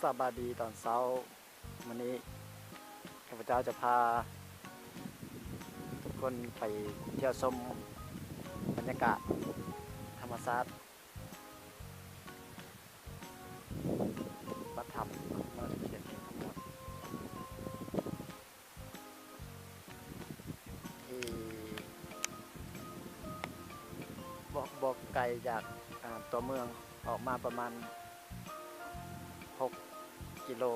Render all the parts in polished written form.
สบายดีตอนเช้าวันนี้ข้าพเจ้าจะพาทุกคนไปเที่ยวชมบรรยากาศธรรมชาติวัดธรรมเมืองเขียนทั้งหมดที่บอกไกลจากตัวเมืองออกมาประมาณ6 กิโล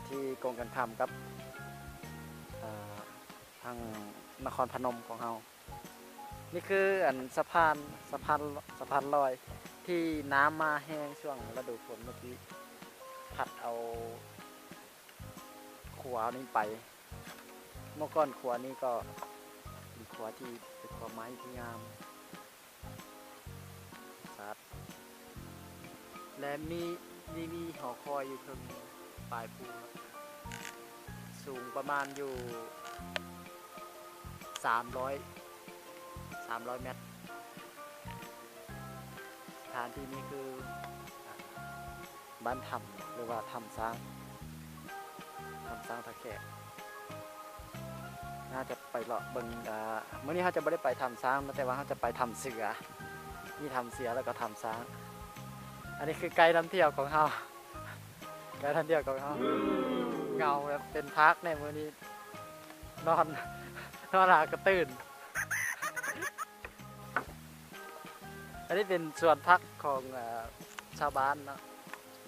ที่กงกันคำกับทางนครพนมของเรานี่คือสะพานลอยที่น้ำมาแห้งช่วงฤดูฝนเมื่อกี้พัดเอาขัวนี้ไปเมื่อก่อนขัวนี้ก็เป็นขัวที่เป็นขัวไม้ที่งามสัตว์และมีหอคอยอยู่ตรงปลายภูสูงประมาณอยู่300 เมตรสถานที่นี้คือบ้านถ้ำหรือว่าถ้ำช้างตะแคกน่าจะไปเลาะเบิ่งเมื่อนี้เขาจะไม่ได้ไปถ้ำช้างแต่ว่าเขาจะไปถ้ำเสือนี่ถ้ำเสือแล้วก็ถ้ำช้างอันนี้คือไกด์นำเที่ยวของเขาไกด์นำเที่ยวของเขาเงาแบบเป็นพักในมื้อนี้นอนหลับก็ตื่นอันนี้เป็นส่วนพักของชาวบ้านเนาะ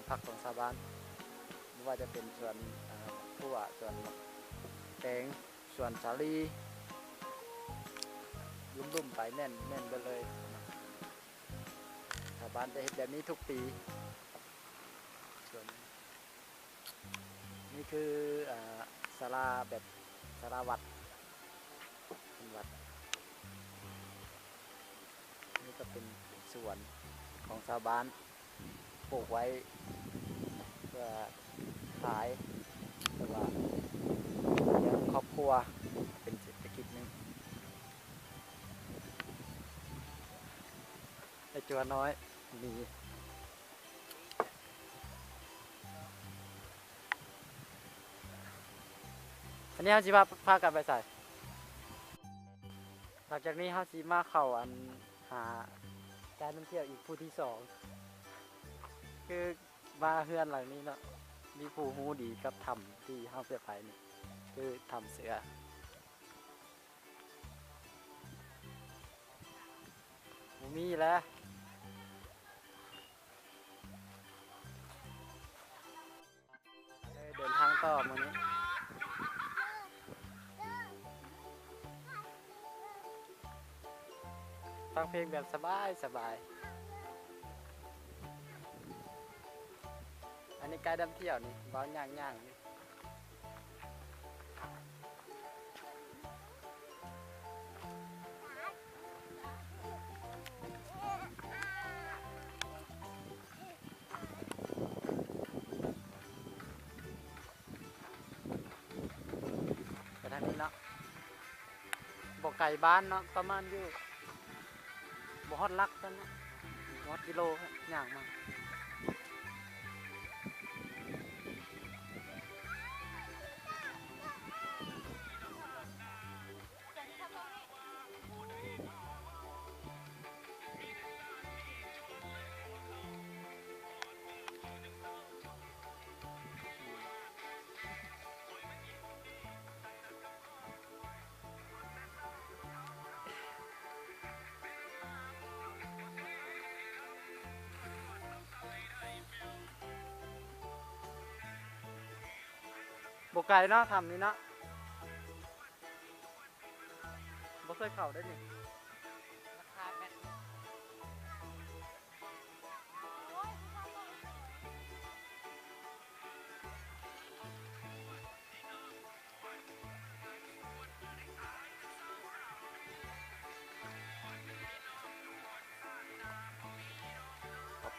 พักของชาวบ้านไม่ว่าจะเป็นส่วนผู้ว่าส่วนแตงส่วนสาลีลุ่มๆไปแน่นไปเลยชาวบ้านจะเห็นแบบนี้ทุกปีส่วนนี่คือศาลาแบบศาลาวัดนี่ก็เป็นส่วนของชาวบ้านปลูกไว้เพื่อขายหรือว่าเลี้ยงครอบครัวเป็นเศรษฐกิจหนึ่งไอจัวน้อยมีอันนี้เขาจะพากันไปใส่หลังจากนี้เขาจะมาเข้าหาการท่องเที่ยวอีกผู้ที่สองคือมาเฮือนหลังนี้เนาะมีผู้ฮู้ดีกับถ้ำที่เขาเสียไปนี่คือถ้ำเสือมีแล้วเดินทางต่อมื้อนี้ฟังเพลงแบบสบายอันนี้ไกด์นำเที่ยวนี่บ้านย่างนี่ไปทางนี้เนาะบอกไก่บ้านเนาะประมาณอยู่บ่ฮอดลักกันเนาะฮอดกิโลย่างมาบกไก่เนาะทำนี่เนาะบ่เคยเข้าได้นี่ราคาแม่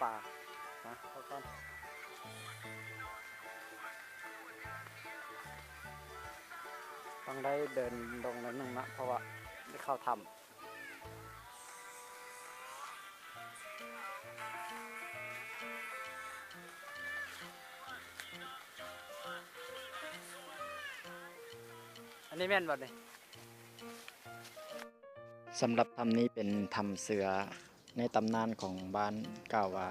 ป่านะทุกคนต้องได้เดินลงนิดนึงนะเพราะว่าได้เข้าถ้ำ บ นี้แม่นบ่นี่สำหรับถ้ำนี้เป็นถ้ำเสือในตำนานของบ้านกล่าวว่า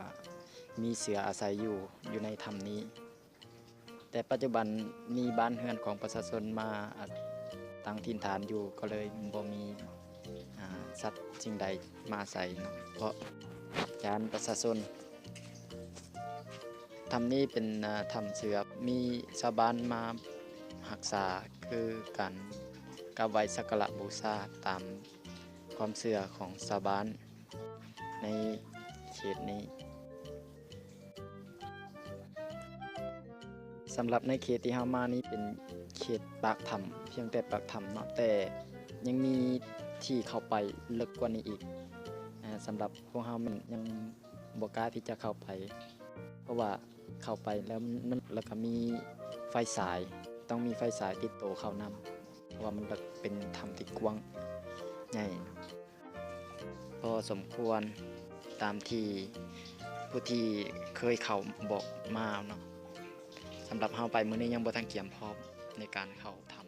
มีเสืออาศัยอยู่ในถ้ำนี้ แต่ปัจจุบันมีบ้านเรือนของประชาชนมาตั้งถิ่นฐานอยู่ก็เลยบ่มีสัตว์สิ่งใดมาอาศัยเนาะเพราะการประชาชนถ้ำนี้เป็นถ้ำเสือมีชาวบ้านมารักษาคือการกราบไหว้สักการะบูชาตามความเชื่อของชาวบ้านในเขตนี้สำหรับในเขตที่เฮามานี้เป็นเขตปากถ้ำเพียงแต่ปากถ้ำเนาะแต่ยังมีที่เข้าไปลึกกว่านี้อีกสำหรับพวกเฮามันยังบ่กล้าที่จะเข้าไปเพราะว่าเข้าไปแล้วแล้วก็มีไฟฉายต้องมีไฟฉายติดตัวเข้านำเพราะว่ามันเป็นถ้ำที่กว้างใหญ่พอสมควรตามที่ผู้ที่เคยเข้าบอกมาเนาะสำหรับเฮาไปมื้อนี้ยังบ่ทันเตรียมพร้อมในการเข้าถ้ำ